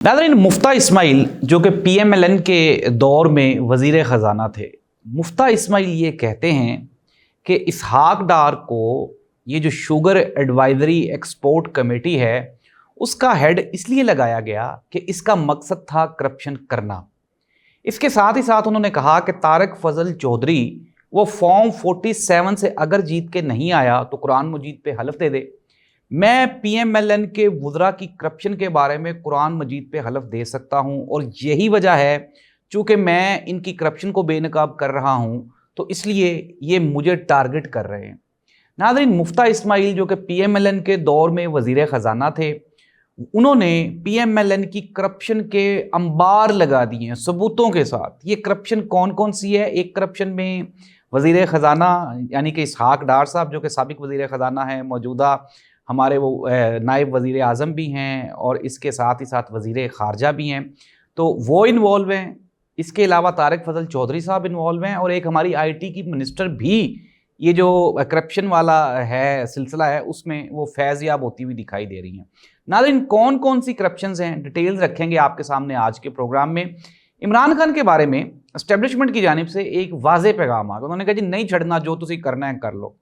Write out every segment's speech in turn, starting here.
नाज़रीन, मुफ्ता इस्माइल जो कि PMLN के दौर में वज़ीर ख़जाना थे, मुफ्ता इस्माइल ये कहते हैं कि इसहाक डार को ये जो शुगर एडवाइज़री एक्सपोर्ट कमेटी है उसका हेड इसलिए लगाया गया कि इसका मकसद था करप्शन करना। इसके साथ ही साथ उन्होंने कहा कि तारिक फजल चौधरी वो फॉर्म 47 से अगर जीत के नहीं आया तो कुरान मजीद पे हलफ दे दे। मैं PMLN के वुज़रा की करप्शन के बारे में कुरान मजीद पे हलफ दे सकता हूं और यही वजह है चूँकि मैं इनकी करप्शन को बेनकाब कर रहा हूं तो इसलिए ये मुझे टारगेट कर रहे हैं। नाज़रीन, मुफ्ता इस्माइल जो कि PMLN के दौर में वज़ीर ख़जाना थे, उन्होंने PMLN की करप्शन के अंबार लगा दिए हैं सबूतों के साथ। ये करप्शन कौन कौन सी है? एक करप्शन में वज़ीर ख़जाना यानी कि इसहाक डार साहब जो कि साबिक़ वज़ीर ख़जाना है, मौजूदा हमारे वो नायब वज़ीर आज़म भी हैं और इसके साथ ही साथ वज़ीर ख़ारजा भी हैं, तो वो इन्वॉल्व हैं। इसके अलावा तारिक फजल चौधरी साहब इन्वॉल्व हैं और एक हमारी IT की मिनिस्टर भी ये जो करप्शन वाला है सिलसिला है उसमें वो फैज़याब होती हुई दिखाई दे रही हैं। नाज़रीन, कौन कौन सी करप्शंस हैं डिटेल्स रखेंगे आपके सामने आज के प्रोग्राम में। इमरान खान के बारे में एस्टेब्लिशमेंट की जानिब से एक वाज़ेह पैगाम आ गया। उन्होंने कहा जी नहीं छड़ना, जो तुसी करना है कर लो।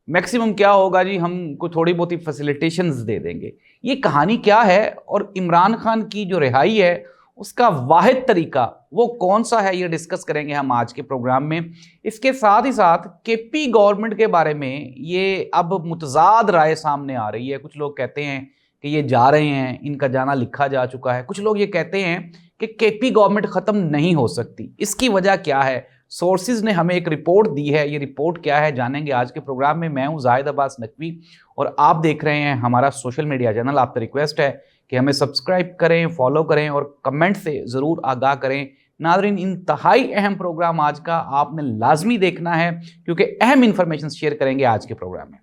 मैक्सिमम क्या होगा जी, हमको थोड़ी बहुत ही फैसिलिटेशंस दे देंगे। ये कहानी क्या है और इमरान खान की जो रिहाई है उसका वाहिद तरीका वो कौन सा है, ये डिस्कस करेंगे हम आज के प्रोग्राम में। इसके साथ ही साथ KP गवर्नमेंट के बारे में ये अब मुतज़ाद राय सामने आ रही है। कुछ लोग कहते हैं कि ये जा रहे हैं, इनका जाना लिखा जा चुका है। कुछ लोग ये कहते हैं कि KP गवर्नमेंट ख़त्म नहीं हो सकती। इसकी वजह क्या है? सोर्सेज ने हमें एक रिपोर्ट दी है। ये रिपोर्ट क्या है जानेंगे आज के प्रोग्राम में। मैं हूं जाहिद अब्बास नकवी और आप देख रहे हैं हमारा सोशल मीडिया चैनल। आपसे रिक्वेस्ट है कि हमें सब्सक्राइब करें, फॉलो करें और कमेंट से ज़रूर आगाह करें। नाज़रीन, इंतहाई अहम प्रोग्राम आज का आपने लाजमी देखना है क्योंकि अहम इंफॉर्मेशन शेयर करेंगे आज के प्रोग्राम में।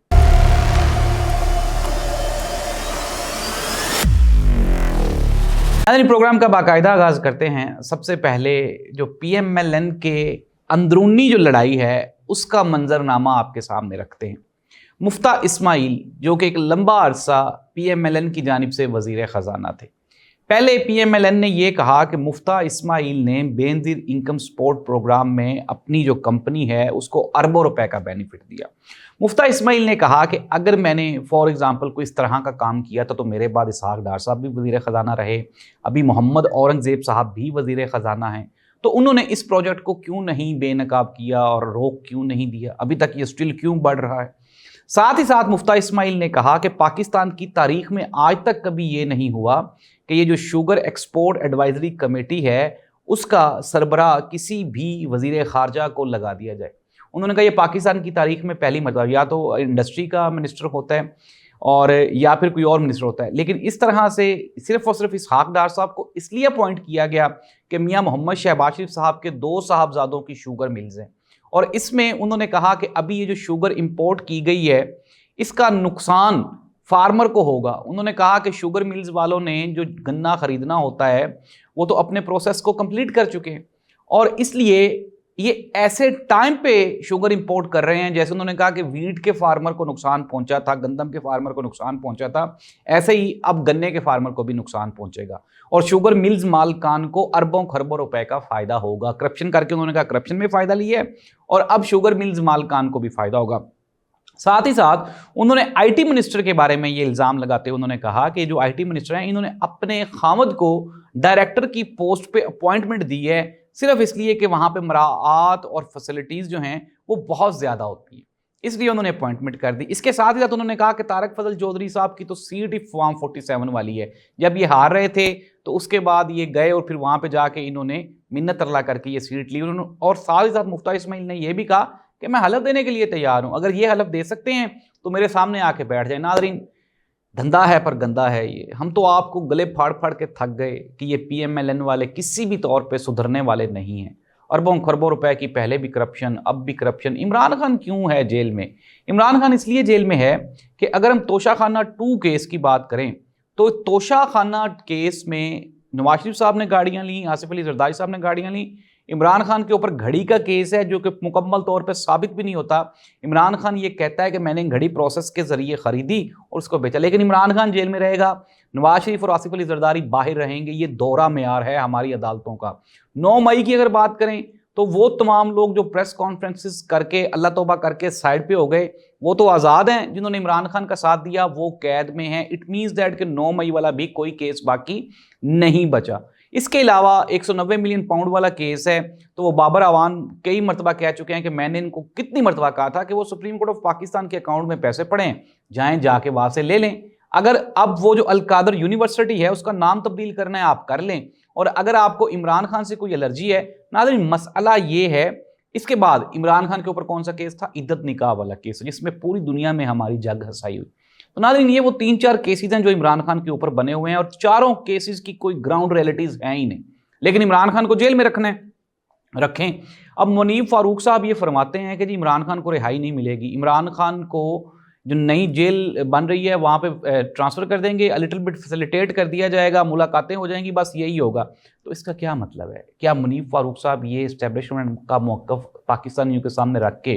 प्रोग्राम का बाकायदा आगाज़ करते हैं। सबसे पहले जो PMLN के अंदरूनी जो लड़ाई है उसका मंजरनामा आपके सामने रखते हैं। मुफ्ता इस्माइल जो कि एक लंबा अरसा PMLN की जानिब से वज़ीर ख़जाना थे। पहले PMLN ने यह कहा कि मुफ्ता इस्माइल ने बेनज़ीर इनकम सपोर्ट प्रोग्राम में अपनी जो कंपनी है उसको अरबों रुपए का बेनिफिट दिया। मुफ्ता इस्माइल ने कहा कि अगर मैंने फॉर एग्ज़ाम्पल कोई इस तरह का काम किया था तो मेरे बाद इसहाक डार साहब भी वज़ीर ख़जाना रहे, अभी मोहम्मद औरंगज़ेब साहब भी वज़ीर ख़जाना हैं, तो उन्होंने इस प्रोजेक्ट को क्यों नहीं बेनकाब किया और रोक क्यों नहीं दिया? अभी तक ये स्टिल क्यों बढ़ रहा है? साथ ही साथ मुफ्ता इस्माइल ने कहा कि पाकिस्तान की तारीख में आज तक कभी ये नहीं हुआ कि ये जो शुगर एक्सपोर्ट एडवाइजरी कमेटी है उसका सरबराह किसी भी वज़ीर ख़ारजा को लगा दिया जाए। उन्होंने कहा ये पाकिस्तान की तारीख में पहली मरतबा, या तो इंडस्ट्री का मिनिस्टर होता है और या फिर कोई और मिनिस्टर होता है, लेकिन इस तरह से सिर्फ और सिर्फ इसहाक डार साहब को इसलिए अपॉइंट किया गया कि मियाँ मोहम्मद शहबाज शरीफ साहब के 2 साहबजादों की शुगर मिल्स हैं और इसमें उन्होंने कहा कि अभी ये जो शुगर इंपोर्ट की गई है इसका नुकसान फार्मर को होगा। उन्होंने कहा कि शुगर मिल्स वालों ने जो गन्ना ख़रीदना होता है वो तो अपने प्रोसेस को कंप्लीट कर चुके हैं और इसलिए ये ऐसे टाइम पे शुगर इंपोर्ट कर रहे हैं जैसे उन्होंने कहा कि वीट के फार्मर को नुकसान पहुंचा था, गंदम के फार्मर को नुकसान पहुंचा था, ऐसे ही अब गन्ने के फार्मर को भी नुकसान पहुंचेगा और शुगर मिल्स मालिकान को अरबों खरबों रुपए का फ़ायदा होगा। करप्शन करके उन्होंने कहा करप्शन में फ़ायदा लिया है और अब शुगर मिल्स मालिकान को भी फ़ायदा होगा। साथ ही साथ उन्होंने IT मिनिस्टर के बारे में ये इल्ज़ाम लगाते हुए उन्होंने कहा कि जो IT मिनिस्टर हैं इन्होंने अपने खामद को डायरेक्टर की पोस्ट पे अपॉइंटमेंट दी है सिर्फ इसलिए कि वहाँ पे मराआत और फैसिलिटीज़ जो हैं वो बहुत ज़्यादा होती हैं, इसलिए उन्होंने अपॉइंटमेंट कर दी। इसके साथ ही साथ उन्होंने कहा कि तारिक फजल चौधरी साहब की तो सीट ही फॉर्म 47 वाली है। जब ये हार रहे थे तो उसके बाद ये गए और फिर वहाँ पे जाके इन्होंने मिन्नत तरला करके ये सीट ली उन्होंने। और साथ ही साथ मुफ्ता इस्माइल ने यह भी कहा कि मैं हलफ देने के लिए तैयार हूँ, अगर ये हलफ दे सकते हैं तो मेरे सामने आके बैठ जाए। नाज़रीन, धंधा है पर गंदा है ये। हम तो आपको गले फाड़ फाड़ के थक गए कि ये PMLN वाले किसी भी तौर पे सुधरने वाले नहीं हैं। अरबों खरबों रुपए की पहले भी करप्शन, अब भी करप्शन। इमरान खान क्यों है जेल में? इमरान खान इसलिए जेल में है कि अगर हम तोशाखाना 2 केस की बात करें तो तोशाखाना केस में नवाज शरीफ साहब ने गाड़ियाँ ली, आसिफ अली जरदारी साहब ने गाड़ियाँ ली, इमरान खान के ऊपर घड़ी का केस है जो कि मुकम्मल तौर पर साबित भी नहीं होता। इमरान खान ये कहता है कि मैंने घड़ी प्रोसेस के जरिए खरीदी और उसको बेचा, लेकिन इमरान खान जेल में रहेगा, नवाज शरीफ और आसिफ अली जरदारी बाहर रहेंगे। ये दोहरा मेयार है हमारी अदालतों का। 9 मई की अगर बात करें तो वो तमाम लोग जो प्रेस कॉन्फ्रेंसेस करके अल्लाह तौबा करके साइड पे हो गए, वो तो आज़ाद हैं। जिन्होंने इमरान खान का साथ दिया वो कैद में हैं। इट मीन्स दैट कि 9 मई वाला भी कोई केस बाकी नहीं बचा। इसके अलावा 190 मिलियन पाउंड वाला केस है, तो वो बाबर अवान कई मरतबा कह चुके हैं कि मैंने इनको कितनी मरतबा कहा था कि वो सुप्रीम कोर्ट ऑफ पाकिस्तान के अकाउंट में पैसे पड़े, जाएं जाके वहां से ले लें। अगर अब वो जो अलकादर यूनिवर्सिटी है उसका नाम तब्दील करना है आप कर लें। और अगर आपको इमरान खान से कोई एलर्जी है, नाज़रीन मसला ये है। इसके बाद इमरान खान के ऊपर कौन सा केस था? इद्दत निकाह वाला केस, जिसमें पूरी दुनिया में हमारी जग हंसाई हुई। तो नाज़रीन ये वो 3-4 केसेस हैं जो इमरान खान के ऊपर बने हुए हैं, और चारों केसेस की कोई ग्राउंड रियलिटीज हैं ही नहीं, लेकिन इमरान खान को जेल में रखना है, रखें। अब मुनीब फारूक साहब ये फरमाते हैं कि जी इमरान खान को रिहाई नहीं मिलेगी, इमरान खान को जो नई जेल बन रही है वहाँ पे ट्रांसफ़र कर देंगे, लिटिल बिट फैसिलिटेट कर दिया जाएगा, मुलाकातें हो जाएंगी, बस यही होगा। तो इसका क्या मतलब है? क्या मुनीब फारूक साहब ये इस्टेब्लिशमेंट का मौक़िफ़ पाकिस्तानियों के सामने रख के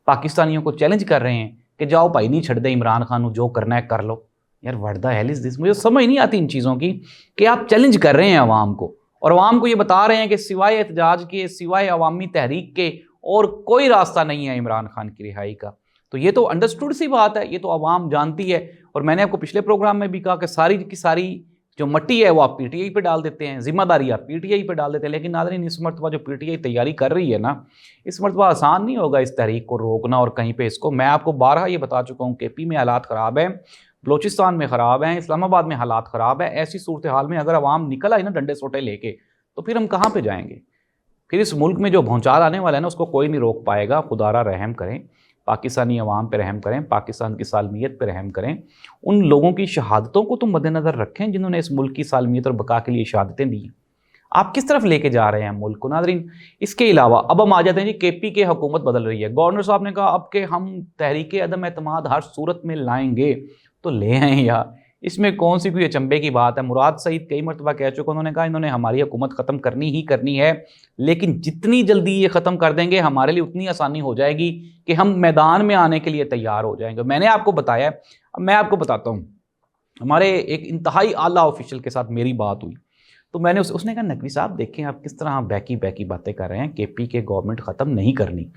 पाकिस्तानियों को चैलेंज कर रहे हैं कि जाओ भाई नहीं छड़ दे इमरान खान, जो करना है कर लो? यार what the hell is this? मुझे समझ नहीं आती इन चीज़ों की कि आप चैलेंज कर रहे हैं अवाम को, और अवाम को ये बता रहे हैं कि सिवाय एहतजाज के, सिवाय अवामी तहरीक के और कोई रास्ता नहीं है इमरान खान की रिहाई का। तो ये तो अंडरस्टूड सी बात है, ये तो अवाम जानती है। और मैंने आपको पिछले प्रोग्राम में भी कहा कि सारी की सारी जो मट्टी है वो आप पीटीआई पे डाल देते हैं, जिम्मेदारी आप पीटीआई पे डाल देते हैं। लेकिन नाज़रीन इस मरतबा जो पीटीआई तैयारी कर रही है ना, इस मरतबा आसान नहीं होगा इस तहरीक को रोकना और कहीं पे इसको। मैं आपको बारहा ये बता चुका हूँ, केपी में हालात ख़राब है, बलोचिस्तान में ख़राब है, इस्लामाबाद में हालात ख़राब है। ऐसी सूरत हाल में अगर अवाम निकल आई ना डंडे सोटे लेके, तो फिर हम कहाँ पर जाएंगे? फिर इस मुल्क में जो भौचाल आने वाला है ना उसको कोई नहीं रोक पाएगा। खुदारा रहम करें, पाकिस्तानी अवाम पे रहम करें, पाकिस्तान की सालमियत पे रहम करें। उन लोगों की शहादतों को तो मद्देनज़र रखें जिन्होंने इस मुल्क की सालमियत और बका के लिए शहादतें दी। आप किस तरफ लेके जा रहे हैं मुल्क को नाज़रीन? इसके अलावा अब हम आ जाते हैं जी, केपी की हुकूमत बदल रही है। गवर्नर साहब ने कहा अब के हम तहरीक अदम एतमाद हर सूरत में लाएंगे, तो ले आएँ यार, इसमें कौन सी कोई अचंभे की बात है। मुराद सईद कई मरतबा कह चुके, उन्होंने कहा इन्होंने हमारी हुकूमत ख़त्म करनी ही करनी है, लेकिन जितनी जल्दी ये ख़त्म कर देंगे हमारे लिए उतनी आसानी हो जाएगी कि हम मैदान में आने के लिए तैयार हो जाएंगे। मैंने आपको बताया, अब मैं आपको बताता हूँ। हमारे एक इंतहाई आला ऑफिशियल के साथ मेरी बात हुई, तो मैंने उसने कहा नकवी साहब देखें आप किस तरह बैकी बैकी बातें कर रहे हैं, केपी के गवर्नमेंट ख़त्म नहीं करनी।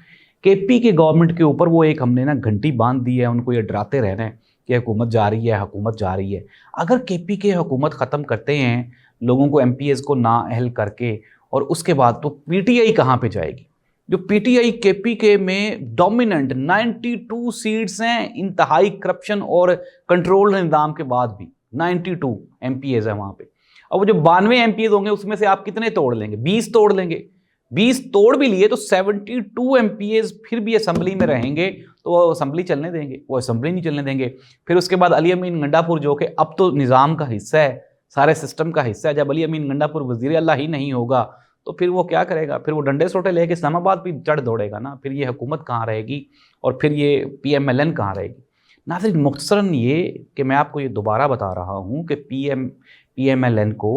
केपी के गवर्नमेंट के ऊपर वो एक हमने ना घंटी बांध दी है, उनको ये डराते रहना है कि हुकूमत जा रही है, हुकूमत जा रही है। अगर केपी के हुकूमत ख़त्म करते हैं लोगों को एमपीएस को नाअहल करके, और उसके बाद तो पीटीआई कहाँ पे जाएगी? जो पीटीआई केपी के में डोमिनेंट 92 सीट्स हैं, इंतहाई करप्शन और कंट्रोल निज़ाम के बाद भी 92 एमपीएस है वहाँ पे। अब वो जो 92 एमपीएस होंगे उसमें से आप कितने तोड़ लेंगे? 20 तोड़ लेंगे। 20 तोड़ भी लिए तो 72 एमपीएस फिर भी असम्बली में रहेंगे, तो वो असम्बली चलने देंगे? वो असम्बली नहीं चलने देंगे। फिर उसके बाद अली अमीन गंडापुर जो कि अब तो निज़ाम का हिस्सा है, सारे सिस्टम का हिस्सा है, जब अली अमीन गंडापुर वज़ीर अल्लाह ही नहीं होगा तो फिर वो क्या करेगा? फिर वो डंडे सोटे लेके इस्लामाबाद भी चढ़ दौड़ेगा ना। फिर ये हुकूमत कहाँ रहेगी और फिर ये पीएमएलएन कहाँ रहेगी? नाज़रीन मुख्तसरन ये कि मैं आपको ये दोबारा बता रहा हूँ कि पीएमएलएन को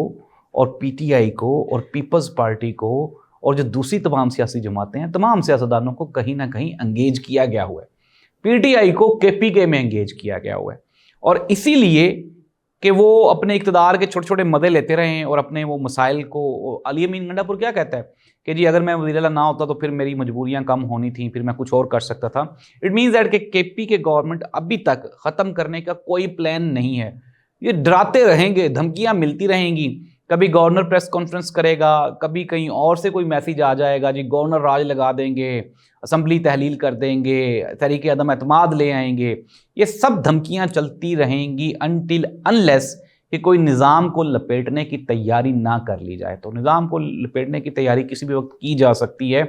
और पीटीआई को और पीपल्स पार्टी को और जो दूसरी तमाम सियासी जमातें हैं, तमाम सियासतदानों को कहीं ना कहीं एंगेज किया गया हुआ है। पीटीआई को केपीके में एंगेज किया गया हुआ है, और इसीलिए कि वो अपने इक़्तिदार के छोटे छोटे मदे लेते रहें और अपने वो मसाइल को। अली अमीन गंडापुर क्या कहता है कि जी अगर मैं वज़ीर आला ना होता तो फिर मेरी मजबूरियां कम होनी थी, फिर मैं कुछ और कर सकता था। इट मीन्स दैट कि केपी के गवर्नमेंट अभी तक ख़त्म करने का कोई प्लान नहीं है। ये डराते रहेंगे, धमकियाँ मिलती रहेंगी। कभी गवर्नर प्रेस कॉन्फ्रेंस करेगा, कभी कहीं और से कोई मैसेज आ जाएगा, जी गवर्नर राज लगा देंगे, असम्बली तहलील कर देंगे, तहरीक अदम एतमाद ले आएंगे। ये सब धमकियां चलती रहेंगी अनटिल अनलेस कि कोई निज़ाम को लपेटने की तैयारी ना कर ली जाए। तो निज़ाम को लपेटने की तैयारी किसी भी वक्त की जा सकती है,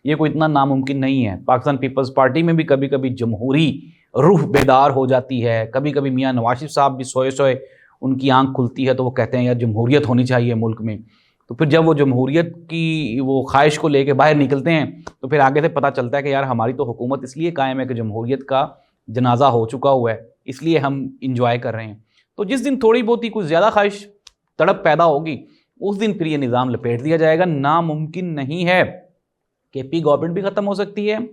ये कोई इतना नामुमकिन नहीं है। पाकिस्तान पीपल्स पार्टी में भी कभी कभी जमहूरी रूह बेदार हो जाती है, कभी कभी मियाँ नवाज शरीफ साहब भी सोए सोए उनकी आंख खुलती है तो वो कहते हैं यार जमहूरियत होनी चाहिए मुल्क में। तो फिर जब वो जमहूरियत की वो ख्वाहिश को लेके बाहर निकलते हैं तो फिर आगे से पता चलता है कि यार हमारी तो हुकूमत इसलिए कायम है कि जमहूरियत का जनाजा हो चुका हुआ है, इसलिए हम इंजॉय कर रहे हैं। तो जिस दिन थोड़ी बहुत ही कुछ ज़्यादा ख्वाहिश तड़प पैदा होगी उस दिन फिर ये निज़ाम लपेट दिया जाएगा। नामुमकिन नहीं है कि पी गवर्नमेंट भी ख़त्म हो सकती है,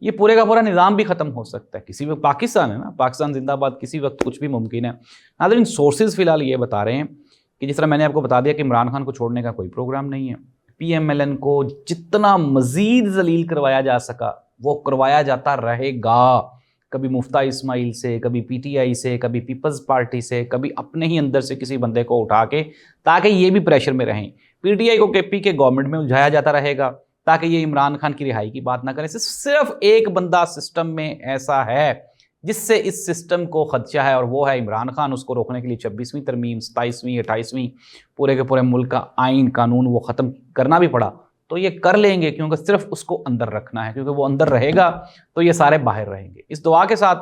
ये पूरे का पूरा निज़ाम भी ख़त्म हो सकता है। किसी वक्त पाकिस्तान है ना, पाकिस्तान जिंदाबाद, किसी वक्त कुछ भी मुमकिन है। नाज़रीन, सोर्सेज फ़िलहाल ये बता रहे हैं कि जिस तरह मैंने आपको बता दिया कि इमरान खान को छोड़ने का कोई प्रोग्राम नहीं है। PMLN को जितना मज़ीद जलील करवाया जा सका वो करवाया जाता रहेगा। कभी मुफ्ता इस्माइल से, कभी PTI से, कभी पीपल्स पार्टी से, कभी अपने ही अंदर से किसी बंदे को उठा के, ताकि ये भी प्रेशर में रहें। PTI को KP के गवर्नमेंट में उलझाया जाता रहेगा ताकि ये इमरान खान की रिहाई की बात ना करें। सिर्फ एक बंदा सिस्टम में ऐसा है जिससे इस सिस्टम को खदशा है, और वो है इमरान खान। उसको रोकने के लिए 26वीं तरमीम, 27वीं, 28वीं, पूरे के पूरे मुल्क का आइन कानून वो ख़त्म करना भी पड़ा तो ये कर लेंगे, क्योंकि सिर्फ उसको अंदर रखना है, क्योंकि वो अंदर रहेगा तो ये सारे बाहर रहेंगे। इस दुआ के साथ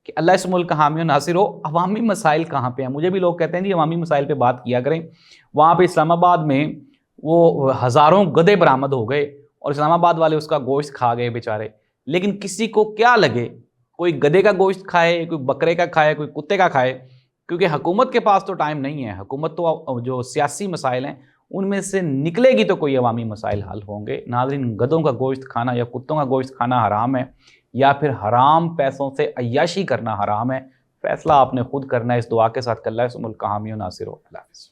कि अल्लाह इस मुल्क का हामी और नासिर हो। अवामी मसाइल कहाँ पे हैं? मुझे भी लोग कहते हैं जी अवामी मसाइल पे बात किया करें। वहाँ पे इस्लामाबाद में वो हज़ारों गधे बरामद हो गए और इस्लामाबाद वाले उसका गोश्त खा गए बेचारे। लेकिन किसी को क्या लगे, कोई गधे का गोश्त खाए, कोई बकरे का खाए, कोई कुत्ते का खाए, क्योंकि हुकूमत के पास तो टाइम नहीं है। हुकूमत तो जो सियासी मसाइल हैं उनमें से निकलेगी तो कोई अवामी मसाइल हल होंगे। नाज़रीन, गधों का गोश्त खाना या कुत्तों का गोश्त खाना हराम है या फिर हराम पैसों से अय्याशी करना हराम है, फैसला आपने खुद करना है। इस दुआ के साथ, अल्लाह इस मुल्क का हामी और नासिर हो। अल्लाह हाफ़िज़।